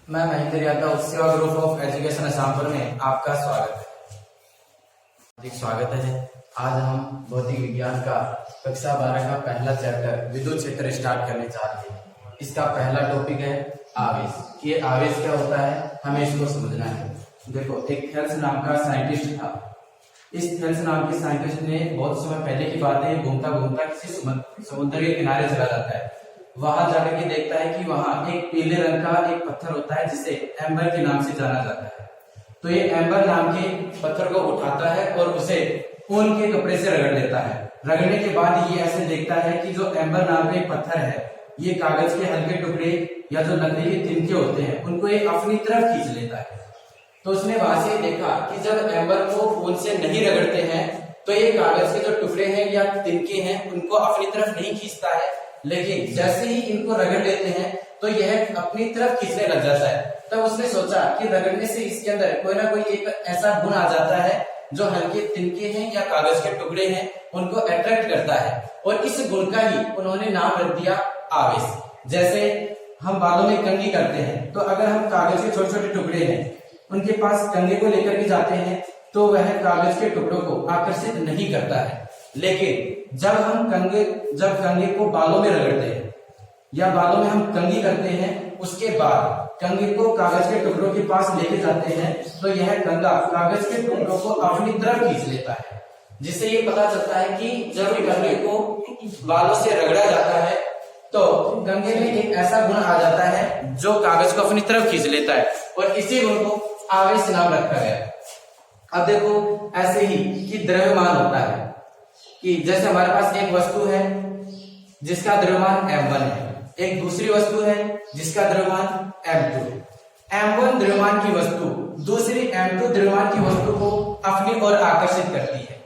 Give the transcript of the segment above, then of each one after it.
मैं महेंद्र यादव सेवा group of education असमपुर में आपका स्वागत है। आज हम भौतिक विज्ञान का कक्षा 12 का पहला चैप्टर विद्युत क्षेत्र स्टार्ट करने जा रहे हैं। इसका पहला टॉपिक है आवेश। ये आवेश क्या होता है हमें इसको समझना है। देखो, एक थेल्स नाम का साइंटिस्ट था। इस थेल्स नाम के साइंटिस्ट ने बहुत समय पहले की बात है, घूमता घूमता किसी समुद्र के किनारे चला जाता है। वहां जाकर के देखता है कि वहां एक पीले रंग का एक पत्थर होता है जिसे एम्बर के नाम से जाना जाता है। तो ये एम्बर नाम के पत्थर को उठाता है और उसे ऊन के कपड़े से रगड़ लेता है। रगड़ने के बाद ये ऐसे देखता है कि जो एम्बर नाम का पत्थर है ये कागज के हल्के टुकड़े या जो लकड़ी के तिनके होते हैं उनको ये अपनी तरफ खींच लेता है। तो उसने वहां से देखा कि जब एम्बर को ऊन से नहीं रगड़ते हैं तो ये कागज के जो टुकड़े हैं या तिनके हैं उनको अपनी तरफ नहीं खींचता है, लेकिन जैसे ही इनको रगड़ लेते हैं तो यह अपनी तरफ खींचने लग जाता है। तब उसने सोचा कि रगड़ने से इसके अंदर कोई ना कोई एक ऐसा गुण आ जाता है जो हल्के तिनके हैं या कागज के टुकड़े हैं उनको अट्रैक्ट करता है, और इस गुण का ही उन्होंने नाम रख दिया आवेश। जैसे हम बालों में कंघी करते हैं तो अगर हम कागज के छोटे छोटे टुकड़े हैं उनके पास कंघे को लेकर के जाते हैं तो वह कागज के टुकड़ों को आकर्षित नहीं करता है, लेकिन जब हम कंघे को बालों में रगड़ते हैं या बालों में हम कंघी करते हैं उसके बाद कंघी को कागज के टुकड़ों के पास लेके जाते हैं तो यह कंघा कागज के टुकड़ों को अपनी तरफ खींच लेता है, जिससे ये पता चलता है कि जब कंघे को बालों से रगड़ा जाता है तो कंघे में एक ऐसा गुण आ जाता है जो कागज को अपनी तरफ खींच लेता है, और इसी गुण को आवेश नाम रखा गया। अब देखो, ऐसे ही कि द्रव्यमान होता है कि जैसे हमारे पास एक वस्तु है जिसका द्रव्यमान m1 है, एक दूसरी वस्तु है जिसका द्रव्यमान m2 है। m1 द्रव्यमान की वस्तु दूसरी m2 द्रव्यमान की वस्तु को अपनी ओर आकर्षित करती है।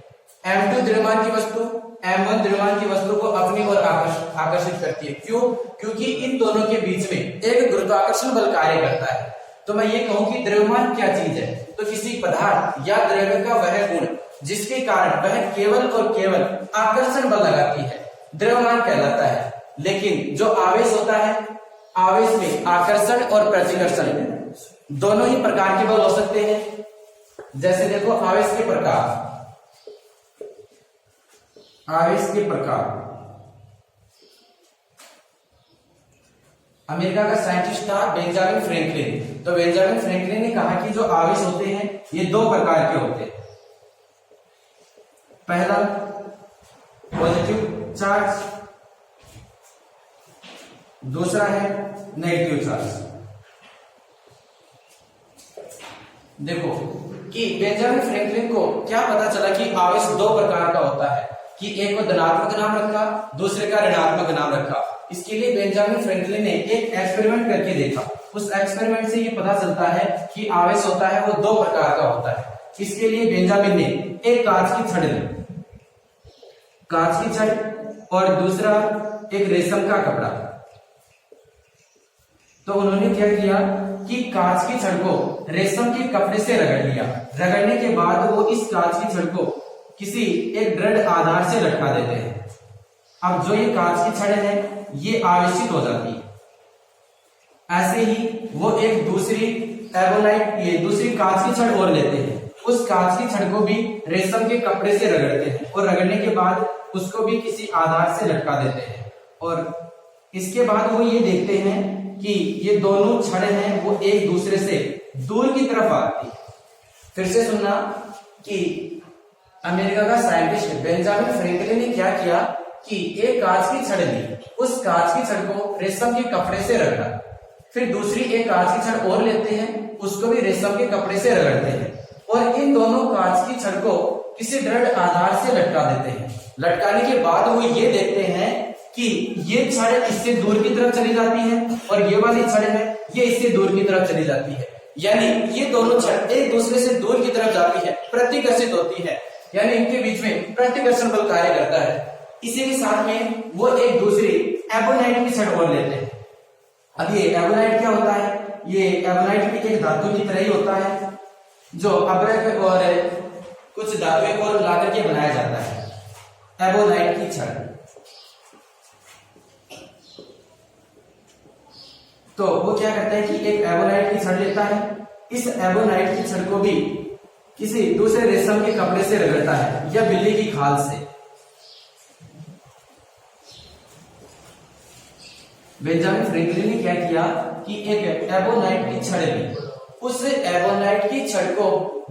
m2 द्रव्यमान की वस्तु m1 द्रव्यमान की वस्तु को अपनी ओर आकर्षित करती है। क्यों? क्योंकि इन दोनों के बीच में एक गुरुत्वाकर्षण बल कार्य करता है। तो मैं ये कहूं कि द्रव्यमान क्या चीज है, तो किसी पदार्थ या द्रव्य का वह गुण जिसके कारण वह केवल और केवल आकर्षण बल लगाती है द्रव्यमान कहलाता है। लेकिन जो आवेश होता है, आवेश में आकर्षण और प्रतिकर्षण दोनों ही प्रकार के बल हो सकते हैं। जैसे देखो, आवेश के प्रकार अमेरिका का साइंटिस्ट था बेंजामिन फ्रैंकलिन। तो बेंजामिन फ्रैंकलिन ने कहा कि जो आवेश होते हैं ये दो प्रकार के होते हैं। पहला पॉजिटिव चार्ज, दूसरा है नेगेटिव चार्ज। देखो कि बेंजामिन फ्रैंकलिन को क्या पता चला कि आवेश दो प्रकार का होता है, कि एक को धनात्मक नाम रखा, दूसरे का ऋणात्मक नाम रखा। इसके लिए बेंजामिन फ्रैंकलिन ने एक एक्सपेरिमेंट करके देखा। उस एक्सपेरिमेंट से ये पता चलता है कि आवेश होता है वो दो प्रकार का होता है। इसके लिए बेंजामिन ने एक कांच की छड़ ली, कांच की छड़, और दूसरा एक रेशम का कपड़ा। तो उन्होंने क्या किया कि कांच की छड़ को रेशम के कपड़े से रगड़ लिया। रगड़ने के बाद वो इस कांच की छड़ को किसी एक दृढ़ आधार से लटका देते हैं। अब जो ये कांच की छड़ है ये आवेशित हो जाती है। ऐसे ही वो एक दूसरी एबोनाइट, ये दूसरी कांच की छड़ और लेते हैं। उस कांच की छड़ को भी रेशम के कपड़े से रगड़ते हैं और रगड़ने के बाद उसको भी किसी आधार से लटका देते हैं, और इसके बाद वो ये देखते हैं कि ये दोनों छड़ हैं वो एक दूसरे से दूर की तरफ आती है। फिर से सुनना कि अमेरिका का साइंटिस्ट बेंजामिन फ्रैंकलिन ने क्या किया कि एक कांच की छड़ ली, उस कांच की छड़ को रेशम के कपड़े से रगड़ा। फिर दूसरी एक कांच की छड़ और लेते हैं, उसको भी रेशम के कपड़े से रगड़ते हैं, और इन दोनों कांच की छड़ को किसी दृढ़ आधार से लटका देते हैं। लटकाने के बाद वो ये देखते हैं कि ये छड़ इससे दूर की तरफ चली जाती है और ये वाली छड़ है ये इससे दूर की तरफ चली जाती है। यानी ये दोनों छड़ एक दूसरे से दूर की तरफ जाती है, प्रतिकर्षित होती है, यानी इनके बीच में प्रतिकर्षण बल कार्य करता है। इसी के साथ में वो एक दूसरी एबोनाइट की छड़ और लेते हैं। अब ये एबोनाइट क्या होता है? ये एबोनाइट भी एक धातु की तरह ही होता है जो अभ्रक और कुछ धातुएं को मिलाकर के बनाया जाता है। एबोनाइट की छड़ तो वो क्या करता है कि एक एबोनाइट की छड़ लेता है, इस एबोनाइट की छड़ को भी किसी दूसरे रेशम के कपड़े से रगड़ता है या बिल्ली की खाल से। बेंजामिन फ्रैंकलिन ने क्या किया कि एक एबोनाइट की छड़ ली, उस एबोनाइट की छड़ को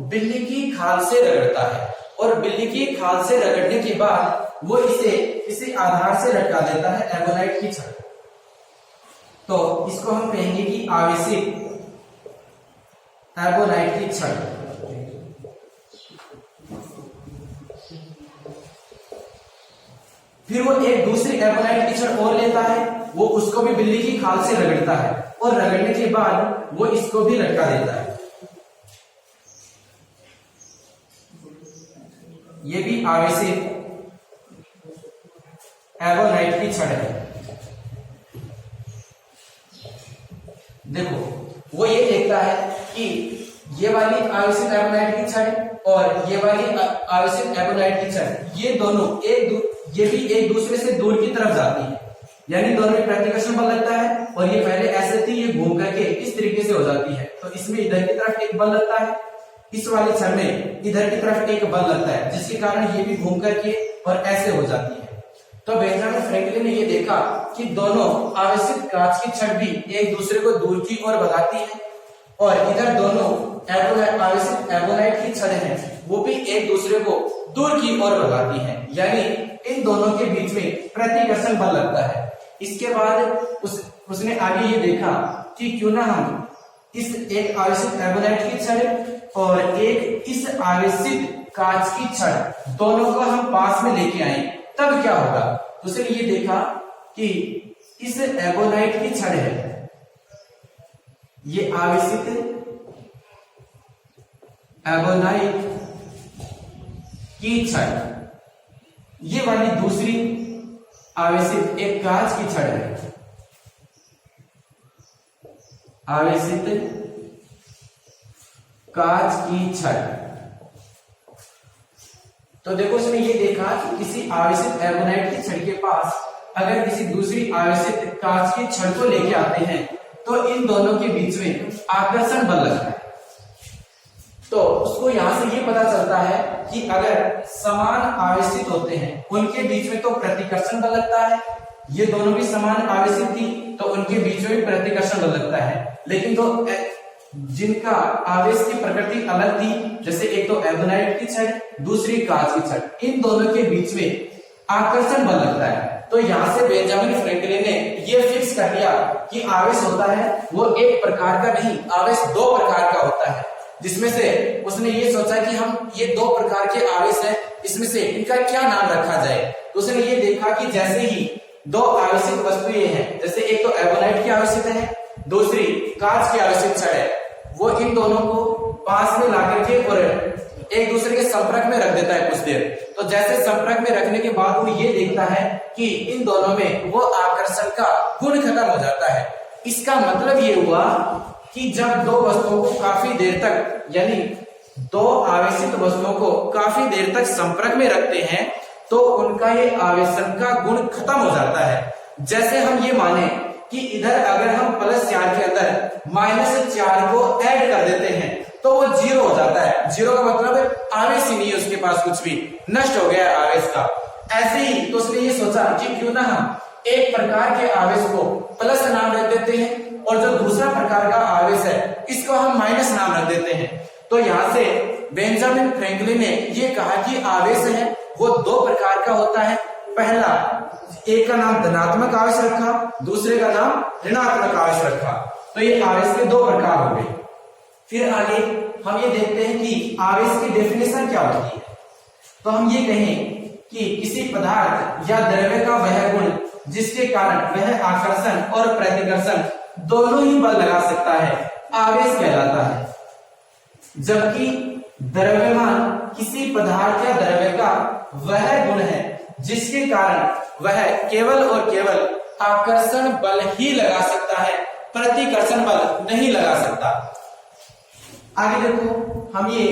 बिल्ली की खाल से रगड़ता है और बिल्ली की खाल से रगड़ने के बाद वो इसे किसी आधार से लटका देता है एबोनाइट की छड़। तो इसको हम कहेंगे कि आवेशित एबोनाइट की छड़। फिर वो एक दूसरी एबोनाइट की छड़ और लेता है, वो उसको भी बिल्ली की खाल से रगड़ता है और रगड़ने के बाद वो इसको भी लटका देता है। ये भी आवेशित एबोनाइट की छड़ है। देखो वो ये देखता है कि ये वाली आवेशित एबोनाइट की छड़ और ये वाली आवेशित एबोनाइट की छड़, ये दोनों ये भी एक दूसरे से दूर की तरफ जाती है, यानी दोनों में प्रतिकर्षण बल लगता है और ये पहले ऐसे थी, ये घूम करके इस तरीके से हो जाती है। तो इसमें इधर की तरफ एक बल लगता है, इस वाली छड़ में इधर की तरफ एक बल लगता है, जिसके कारण ये भी घूम करके और ऐसे हो जाती है। तो बेंजामिन फ्रैंकलिन ने ये देखा कि दोनों आवेशित कांच की छड़ भी एक दूसरे को दूर की ओर भगाती है और इधर दोनों आवेशित एबोनाइट की छड़ है, वो भी एक दूसरे को दूर की ओर भगाती है, यानी इन दोनों के बीच में प्रतिकर्षण बल लगता है। इसके बाद उसने आगे ये देखा कि क्यों ना हम इस एक आवेशित एबोनाइट की छड़ और एक इस आवेशित कांच की छड़ दोनों को हम पास में लेके आए, तब क्या होगा। तो उसने ये देखा कि इस एबोनाइट की छड़ है, ये आवेशित एबोनाइट की छड़, ये वाली दूसरी आवेशित एक कांच की छड़ है, आवेशित कांच की छड़। तो देखो उसने ये देखा कि किसी आवेशित एबोनाइट की छड़ के पास अगर किसी दूसरी आवेशित कांच की छड़ को लेके आते हैं तो इन दोनों के बीच में आकर्षण बल लगता है। तो उसको यहां से ये पता चलता है कि अगर समान आवेशित होते हैं उनके बीच में तो प्रतिकर्षण बल लगता है, ये दोनों भी समान आवेशित थी तो उनके बीच में भी प्रतिकर्षण बल लगता है। लेकिन तो जिनका आवेश की प्रकृति अलग थी, जैसे एक तो एबोनाइट की छड़, दूसरी कांच की छड़, इन दोनों के बीच में आकर्षण बल लगता है। तो यहां से बेंजामिन फ्रैंकलिन ने यह फिक्स कर दिया कि आवेश होता है वो एक प्रकार का नहीं, आवेश दो प्रकार का होता है, जिसमें से उसने ये सोचा कि हम ये दो प्रकार के आवेश हैं, इसमें से इनका क्या नाम रखा जाए। तो उसने ये देखा कि जैसे ही दो आवेशित वस्तुएं हैं, जैसे एक तो एबोनाइट की आवेशित है, दूसरी कांच की आवेशित छड़ है, वो इन दोनों को पास में लाकर के और एक दूसरे के संपर्क में रख देता है कुछ देर। तो जैसे संपर्क में रखने के बाद वो ये देखता है कि इन दोनों में वो आकर्षण का गुण खत्म हो जाता है। इसका मतलब ये हुआ कि जब दो वस्तुओं को काफी देर तक, यानी दो आवेशित वस्तुओं को काफी देर तक संपर्क में रखते हैं तो उनका ये आवेशन का गुण खत्म हो जाता है। जैसे हम ये माने कि इधर अगर हम +4 के अंदर -4 को ऐड कर देते हैं तो वो 0 हो जाता है। 0 का मतलब आवेश ही नहीं है उसके पास, कुछ भी नष्ट हो गया आवेश का। ऐसे ही तो उसने ये सोचा कि क्यों ना हम एक प्रकार के आवेश को प्लस नाम रख देते हैं और जो दूसरा प्रकार का आवेश है इसको हम माइनस नाम रख देते हैं। तो यहां से बेंजामिन फ्रैंकलिन ने ये कहा कि आवेश है वो दो प्रकार का होता है। पहला, एक का नाम धनात्मक आवेश रखा, दूसरे का नाम ऋणात्मक आवेश रखा। तो ये आवेश के दो प्रकार हो गए। फिर आगे हम ये देखते हैं कि आवेश की डेफिनेशन क्या होती है। तो हम ये कहें कि किसी पदार्थ या द्रव्य का वह गुण जिसके कारण वह आकर्षण और प्रतिकर्षण दोनों ही बल लगा सकता है, आवेश कहलाता है। जबकि द्रव्यमान किसी पदार्थ या द्रव्य का वह गुण है जिसके कारण वह केवल और केवल आकर्षण बल ही लगा सकता है, प्रतिकर्षण बल नहीं लगा सकता। आगे देखो, हम ये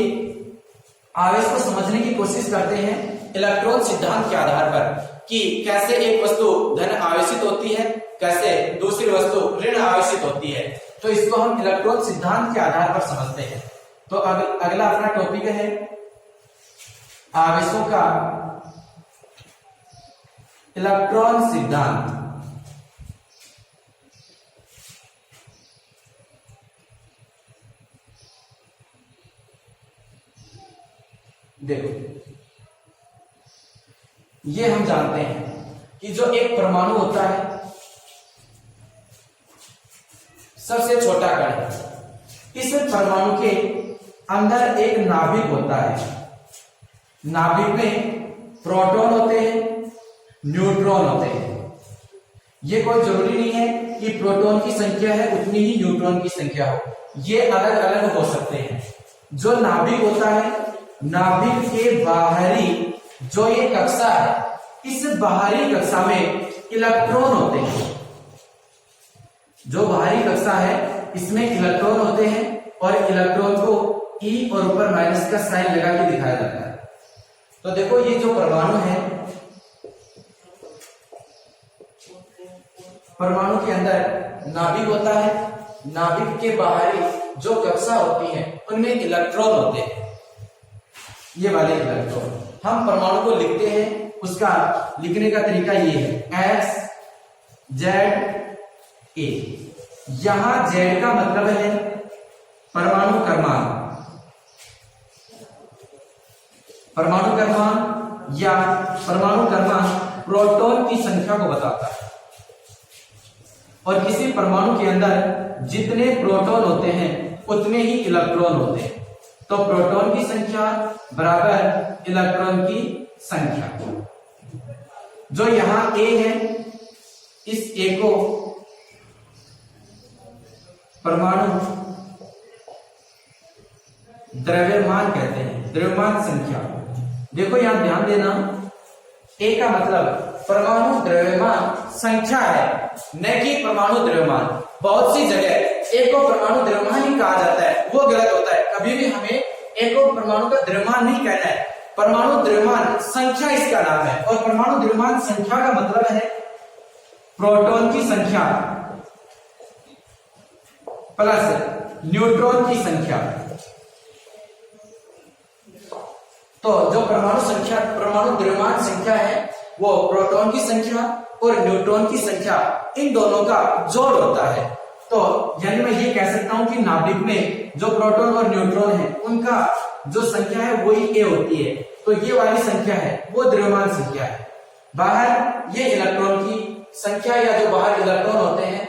आवेश को समझने की कोशिश करते हैं इलेक्ट्रॉन सिद्धांत के आधार पर। कि कैसे एक वस्तु धन आवेशित होती है, कैसे दूसरी वस्तु ऋण आवेशित होती है। तो इसको हम इलेक्ट्रॉन सिद्धांत के आधार पर समझते हैं। तो अगला अपना टॉपिक है आवेशों का इलेक्ट्रॉन सिद्धांत। देखो, ये हम जानते हैं कि जो एक परमाणु होता है, सबसे छोटा कण है, इस परमाणु के अंदर एक नाभिक होता है। नाभिक में प्रोटॉन होते हैं, न्यूट्रॉन होते हैं। ये कोई जरूरी नहीं है कि प्रोटॉन की संख्या है उतनी ही न्यूट्रॉन की संख्या हो, ये अलग अलग हो सकते हैं। जो नाभिक होता है, नाभिक के बाहरी जो ये कक्षा है, इस बाहरी कक्षा में इलेक्ट्रॉन होते हैं। जो बाहरी कक्षा है इसमें इलेक्ट्रॉन होते हैं और इलेक्ट्रॉन को ई और ऊपर माइनस का साइन लगा के दिखाया जाता है। तो देखो, ये जो परमाणु है, परमाणु के अंदर नाभिक होता है, नाभिक के बाहरी जो कक्षा होती है उनमें इलेक्ट्रॉन होते हैं। ये वाले इलेक्ट्रॉन हम परमाणु को लिखते हैं, उसका लिखने का तरीका ये है एक्स जेड ए। यहां जेड का मतलब है परमाणु क्रमांक, परमाणु क्रमांक या परमाणु क्रमांक प्रोटॉन की संख्या को बताता है। और किसी परमाणु के अंदर जितने प्रोटॉन होते हैं उतने ही इलेक्ट्रॉन होते हैं। तो प्रोटॉन की संख्या बराबर इलेक्ट्रॉन की संख्या। जो यहां ए है, इस ए को परमाणु द्रव्यमान कहते हैं, द्रव्यमान संख्या। देखो यहां ध्यान देना, ए का मतलब परमाणु द्रव्यमान संख्या है, न कि परमाणु द्रव्यमान। बहुत सी जगह ए को परमाणु द्रव्यमान ही कहा जाता है, वो गलत होता है। कभी भी हमें ए को परमाणु का द्रव्यमान नहीं कहना है, परमाणु द्रव्यमान संख्या इसका नाम है। और परमाणु द्रव्यमान संख्या का मतलब है प्रोटॉन की संख्या प्लस न्यूट्रॉन की संख्या। तो जो परमाणु संख्या, परमाणु द्रव्यमान संख्या है, वो प्रोटॉन की संख्या और न्यूट्रॉन की संख्या, इन दोनों का जोड़ होता है। तो यानी मैं ये कह सकता हूं कि नाभिक में जो प्रोटॉन और न्यूट्रॉन है उनका जो संख्या है वही ए होती है। तो ये वाली संख्या है वो द्रव्यमान संख्या है। बाहर ये इलेक्ट्रॉन की संख्या या जो बाहर इलेक्ट्रॉन होते हैं।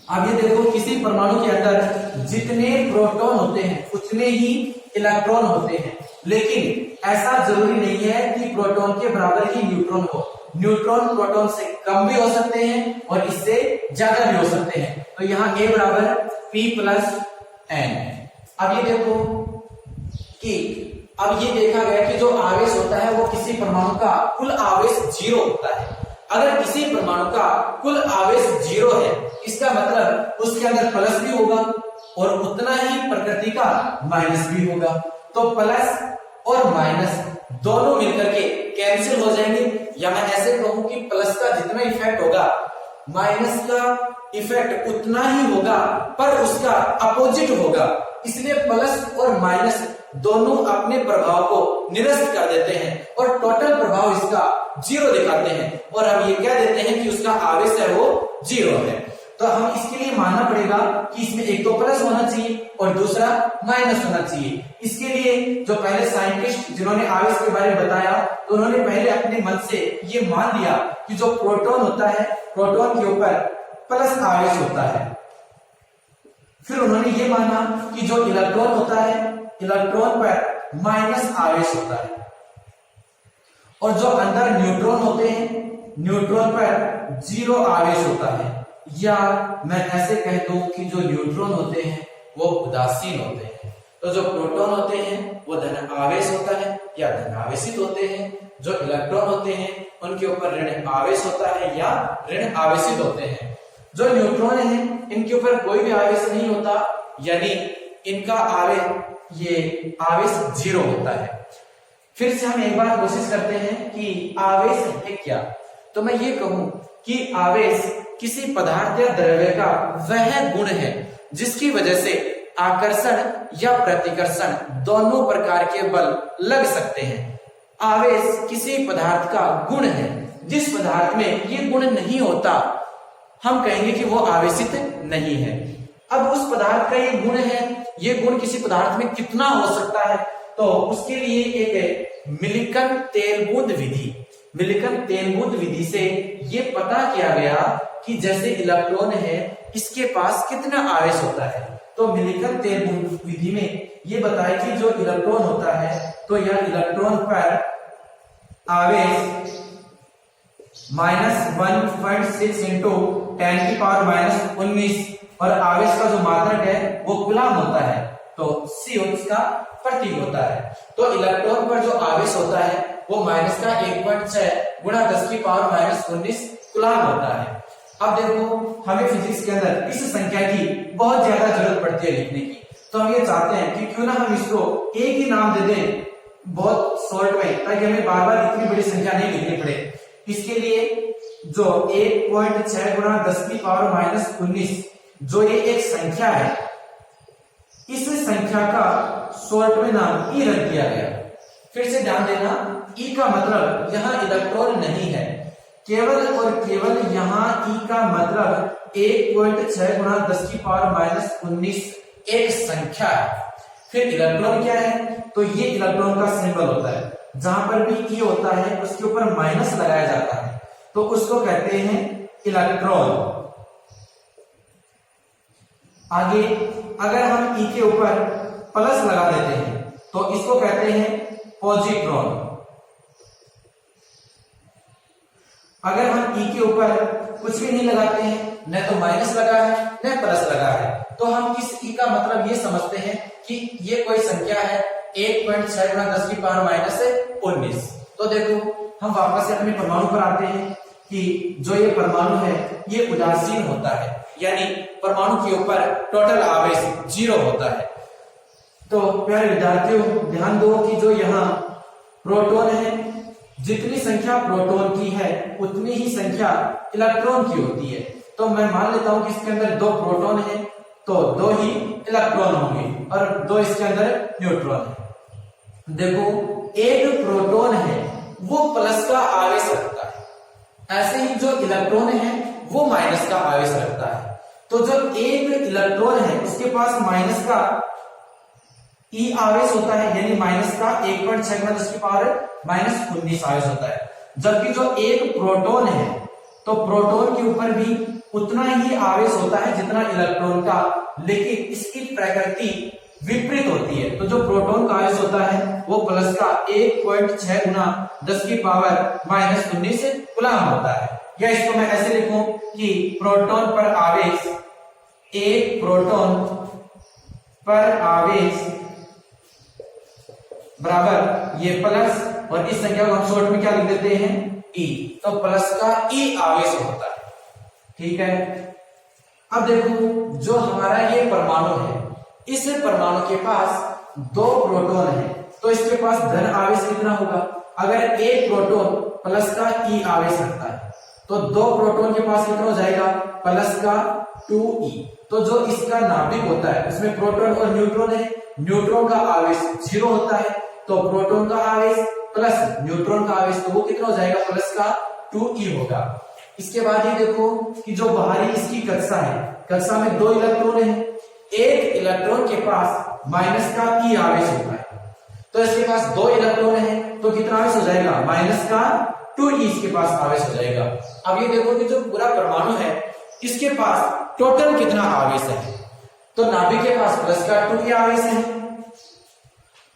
अब ये देखो, किसी परमाणु के अंदर जितने प्रोटॉन होते हैं उतने ही इलेक्ट्रॉन होते हैं, लेकिन ऐसा जरूरी नहीं है कि प्रोटॉन के बराबर ही न्यूट्रॉन हो। न्यूट्रॉन प्रोटॉन से कम भी हो सकते हैं और इससे ज्यादा भी हो सकते हैं। तो यहाँ ए बराबर पी प्लस एन। अब ये देखो कि अब ये देखा गया कि जो आवेश होता है वो किसी परमाणु का कुल आवेश 0 होता है। अगर किसी परमाणु का कुल आवेश 0 है, इसका मतलब उसके अंदर प्लस भी होगा और उतना ही प्रकृति का माइनस भी होगा। तो प्लस और माइनस दोनों मिलकर के कैंसिल हो जाएंगे, या मैं ऐसे कहूं कि प्लस का जितना इफेक्ट होगा माइनस का इफेक्ट उतना ही होगा, पर उसका अपोजिट होगा। इसलिए प्लस और माइनस दोनों अपने प्रभाव को निरस्त कर देते हैं और टोटल प्रभाव इसका 0 दिखाते हैं, और हम ये कह देते हैं कि उसका आवेश है वो 0 है। तो हम इसके लिए मानना पड़ेगा कि इसमें एक तो प्लस होना चाहिए और दूसरा माइनस होना चाहिए। इसके लिए जो पहले साइंटिस्ट जिन्होंने आवेश के बारे में बताया, तो उन्होंने पहले अपने मन से ये मान लिया कि जो प्रोटॉन होता है, प्रोटॉन के ऊपर प्लस आवेश होता है। फिर उन्होंने ये माना कि जो इलेक्ट्रॉन होता है, इलेक्ट्रॉन पर माइनस आवेश होता है, और जो अंदर न्यूट्रॉन होते हैं, न्यूट्रॉन पर 0 आवेश होता है। या मैं ऐसे कह दूं कि जो न्यूट्रॉन होते हैं वो उदासीन होते हैं। तो जो प्रोटॉन होते हैं वो धन आवेश होता है या धन आवेशित होते हैं। जो इलेक्ट्रॉन होते हैं उनके ऊपर ऋण आवेश होता है या ऋण आवेशित होते हैं। जो न्यूट्रॉन है इनके ऊपर कोई भी आवेश नहीं होता, यानी इनका आवेश, ये आवेश 0 होता है। फिर से हम एक बार कोशिश करते हैं कि आवेश है क्या। तो मैं ये कहूं कि आवेश किसी पदार्थ या द्रव्य का वह गुण है जिसकी वजह से आकर्षण या प्रतिकर्षण दोनों प्रकार के बल लग सकते हैं। आवेश किसी पदार्थ का गुण है, जिस पदार्थ में ये गुण नहीं होता हम कहेंगे कि वो आवेशित नहीं है। अब उस पदार्थ का ये गुण है, ये गुण किसी पदार्थ में कितना हो सकता है, तो उसके लिए एक मिलिकन तेल बूंद विधि, मिलिकन तेल बूंद विधि से ये पता किया गया कि जैसे इलेक्ट्रॉन है इसके पास कितना आवेश होता है। तो मिलिकन तेल बूंद विधि में ये बताया कि जो इलेक्ट्रॉन होता है तो यह इलेक्ट्रॉन पर आवेश -1.6 इंटू 10⁻⁻19 और आवेश का जो मात्रक है वो कूलम होता है, तो C उसका प्रतीक होता है। तो इलेक्ट्रॉन पर जो आवेश होता है वो माइनस का 1.6 गुणा 10⁻⁻19 कूलम होता है। अब देखो हमें फिजिक्स के अंदर इस संख्या की बहुत ज्यादा जरूरत पड़ती है लिखने की, तो हम ये चाहते हैं कि क्यों ना हम इसको एक ही नाम दे दें बहुत शॉर्ट में, ताकि हमें बार बार इतनी बड़ी संख्या नहीं लिखनी पड़े। इसके लिए जो 1.6 गुणा 10⁻⁻19 जो ये एक संख्या है, इस संख्या का शॉर्ट में नाम ई रख दिया गया। फिर से ध्यान देना, ई का मतलब यहाँ इलेक्ट्रॉन नहीं है, केवल और केवल यहाँ ई का मतलब 1.6 गुणा 10⁻⁻19 एक संख्या है। फिर इलेक्ट्रॉन क्या है, तो ये इलेक्ट्रॉन का सिंबल होता है, जहां पर भी ई होता है उसके ऊपर माइनस लगाया जाता है, तो उसको कहते हैं इलेक्ट्रॉन। आगे अगर हम ई के ऊपर प्लस लगा देते हैं तो इसको कहते हैं पॉजिट्रॉन। अगर हम ई के ऊपर कुछ भी नहीं लगाते हैं, न तो माइनस लगा है न प्लस लगा है, तो हम इस ई का मतलब ये समझते हैं कि ये कोई संख्या है 1.6 गुणा 10⁻⁻19। तो देखो हम वापस से अपने परमाणु पर आते हैं कि जो ये परमाणु है ये उदासीन होता है, यानी परमाणु के ऊपर टोटल आवेश 0 होता है। तो प्यारे विद्यार्थियों ध्यान दो कि जो यहाँ प्रोटॉन है, जितनी संख्या प्रोटॉन की है उतनी ही संख्या इलेक्ट्रॉन की होती है। तो मैं मान लेता हूं कि इसके अंदर 2 प्रोटॉन है तो 2 ही इलेक्ट्रॉन होंगे और 2 इसके अंदर न्यूट्रॉन है। देखो एक प्रोटॉन है वो प्लस का आवेश रखता है, ऐसे ही जो इलेक्ट्रॉन है वो माइनस का आवेश रखता है। तो जो एक इलेक्ट्रॉन है उसके पास माइनस का ई आवेश होता है, यानी माइनस का 1.6 गुणा 10⁻⁻19 आवेश होता है। जबकि जो एक प्रोटॉन है तो प्रोटॉन के ऊपर भी उतना ही आवेश होता है जितना इलेक्ट्रॉन का, लेकिन इसकी प्रकृति विपरीत होती है। तो जो प्रोटॉन का आवेश होता है वो प्लस का 1.6 गुणा 10⁻⁻19 कूलम होता है। या इसको मैं ऐसे लिखूं कि प्रोटॉन पर आवेश, एक प्रोटॉन पर आवेश बराबर ये प्लस, और इस संख्या को हम शॉर्ट में क्या लिख देते हैं ई, तो प्लस का ई आवेश होता है। ठीक है, अब देखो जो हमारा ये परमाणु है, इस परमाणु के पास 2 प्रोटॉन है, तो इसके पास धन आवेश कितना होगा। अगर एक प्रोटॉन प्लस का ई आवेश रखता है तो 2 प्रोटॉन के पास कितना हो जाएगा, प्लस का 2e। तो जो इसका नाभिक होता है उसमें प्रोटॉन और न्यूट्रॉन है, न्यूट्रॉन का आवेश 0 होता है, तो प्रोटॉन का आवेश प्लस न्यूट्रॉन का आवेश, तो वो कितना हो जाएगा, प्लस का 2e होगा। इसके बाद ये देखो कि जो बाहरी इसकी कक्षा है, कक्षा में 2 इलेक्ट्रॉन है, एक इलेक्ट्रॉन के पास माइनस का ई आवेश होता है, तो इसके पास 2 इलेक्ट्रॉन है तो कितना आवेश हो जाएगा, माइनस का 2e इसके पास आवेश हो जाएगा। अब ये देखो कि जो पूरा परमाणु है इसके पास टोटल कितना आवेश है, तो नाभिक के पास प्लस का 2e आवेश है।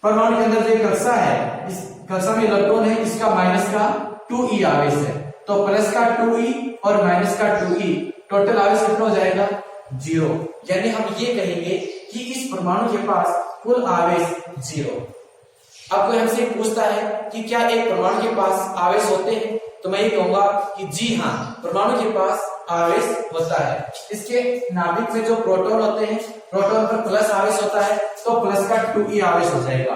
परमाणु के अंदर जो कक्षा है, इस कक्षा में इलेक्ट्रॉन है, इसका माइनस का 2e आवेश है, तो प्लस का 2e और माइनस का 2e टोटल आवेश कितना हो जाएगा, 0। यानी हम ये कहेंगे कि इस परमाणु के पास कुल आवेश 0। अब कोई हमसे पूछता है कि क्या एक परमाणु के पास आवेश होते हैं, तो मैं ये कहूंगा कि जी हाँ, परमाणु के पास आवेश होता है। इसके नाभिक में जो प्रोटॉन होते हैं, प्रोटॉन पर प्लस आवेश होता है, तो प्लस का 2e आवेश हो जाएगा।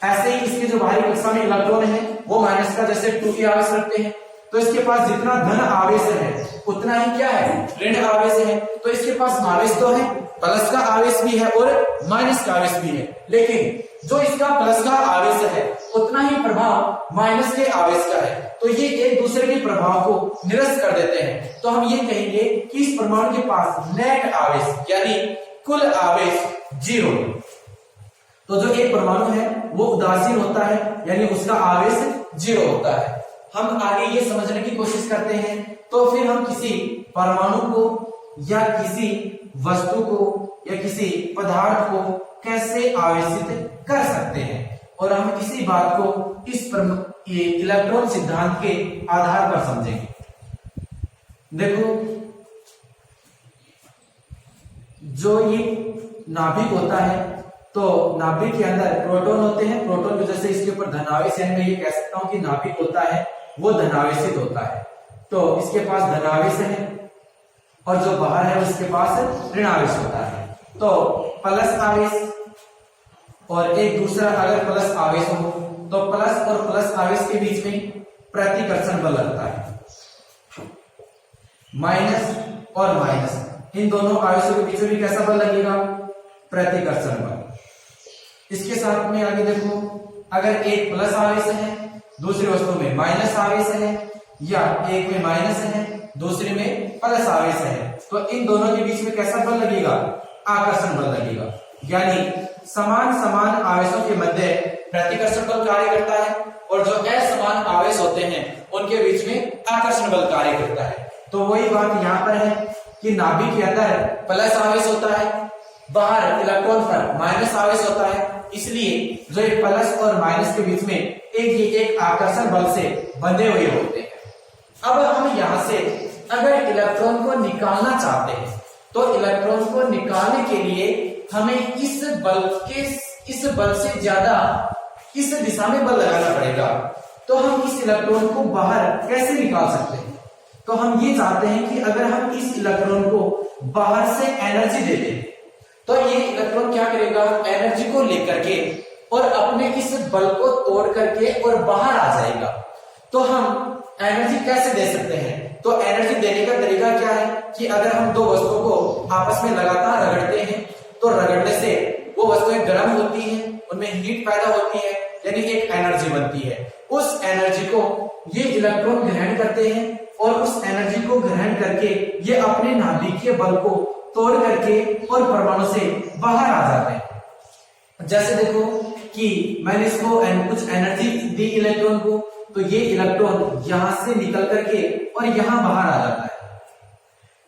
ऐसे ही इसके जो बाहरी कक्षा में इलेक्ट्रॉन है वो माइनस का जैसे 2e आवेश रखते हैं, तो इसके पास जितना धन आवेश है उतना ही क्या है, ऋण आवेश है। तो इसके पास आवेश तो है, प्लस का आवेश भी है और माइनस का आवेश भी है, लेकिन जो इसका प्लस का आवेश है उतना ही प्रभाव माइनस के आवेश का है। तो ये एक दूसरे के प्रभाव को निरस्त कर देते हैं। तो हम ये कहेंगे कि इस परमाणु के पास नेट आवेश यानी कुल आवेश 0। तो जो एक परमाणु है वो उदासीन होता है, यानी उसका आवेश 0 होता है। हम आगे ये समझने की कोशिश करते हैं, तो फिर हम किसी परमाणु को या किसी वस्तु को या किसी पदार्थ को कैसे आवेशित कर सकते हैं, और हम इसी बात को इस इलेक्ट्रॉन सिद्धांत के आधार पर समझेंगे। देखो, जो ये नाभिक होता है, तो नाभिक के अंदर प्रोटॉन होते हैं। प्रोटॉन की वजह से इसके ऊपर धनावेश है। मैं ये कह सकता हूं कि नाभिक होता है वो धनावेशित होता है। तो इसके पास धनावेश है और जो बाहर है उसके पास ऋणावेश होता है। तो प्लस आवेश और एक दूसरा अगर प्लस आवेश हो तो प्लस और प्लस आवेश के बीच में प्रतिकर्षण बल लगता है। माइनस और माइनस इन दोनों आवेशों के बीच में भी कैसा बल लगेगा, प्रतिकर्षण बल। इसके साथ में आगे देखो, अगर एक प्लस आवेश है दूसरी वस्तु में माइनस आवेश है, या एक में माइनस है दूसरे में प्लस आवेश है, तो इन दोनों के बीच में कैसा बल लगेगा, आकर्षण बल लगेगा। यानी समान समान आवेशों के मध्य प्रतिकर्षण बल कार्य करता है, और जो असमान आवेश होते हैं उनके बीच में आकर्षण बल कार्य करता है। तो वही बात यहाँ पर है कि नाभिक के अंदर प्लस आवेश होता है, बाहर इलेक्ट्रॉन पर माइनस आवेश होता है, इसलिए जो एक प्लस और माइनस के बीच में एक आकर्षण बल से बंधे हुए होते हैं। अब हम यहाँ से अगर इलेक्ट्रॉन को निकालना चाहते हैं, तो इलेक्ट्रॉन को निकालने के लिए हमें इस बल से ज्यादा इस दिशा में बल लगाना पड़ेगा। तो हम इस इलेक्ट्रॉन को बाहर कैसे निकाल सकते हैं, तो हम ये चाहते हैं कि अगर हम इस इलेक्ट्रॉन को बाहर से एनर्जी दे दें, तो ये इलेक्ट्रॉन क्या करेगा, एनर्जी को लेकर के और अपने इस बल को तोड़ करके और बाहर आ जाएगा। तो हम एनर्जी कैसे दे सकते हैं, तो एनर्जी देने का तरीका क्या है कि अगर हम दो वस्तुओं को आपस में लगातार रगड़ते हैं, तो रगड़ने से वो वस्तुएं गर्म होती हैं, उनमें हीट पैदा होती है, यानी एक एनर्जी बनती है। उस एनर्जी को ये इलेक्ट्रॉन ग्रहण करते हैं, और उस एनर्जी को ग्रहण करके ये अपने नाभिकीय बल को तोड़ करके और परमाणु से बाहर आ जाते हैं। जैसे देखो कि मैंने इसको कुछ एनर्जी दी इलेक्ट्रॉन को, तो ये इलेक्ट्रॉन यहां से निकल करके और यहां बाहर आ जाता है।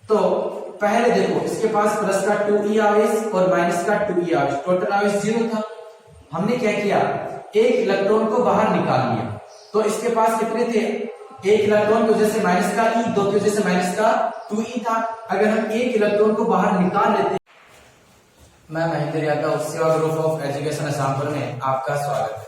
तो पहले देखो, इसके पास प्लस का 2e आवेश और माइनस का 2e आवेश, टोटल आवेश 0 था। हमने क्या किया, एक इलेक्ट्रॉन को बाहर निकाल लिया। तो इसके पास कितने थे, एक इलेक्ट्रॉन की वजह से माइनस का e, दो की वजह से माइनस का 2e था। अगर हम एक इलेक्ट्रॉन को बाहर निकाल लेते। मैं महेंद्र यादव, सेवा ग्रुप ऑफ एजुकेशन असमपुर में आपका स्वागत है।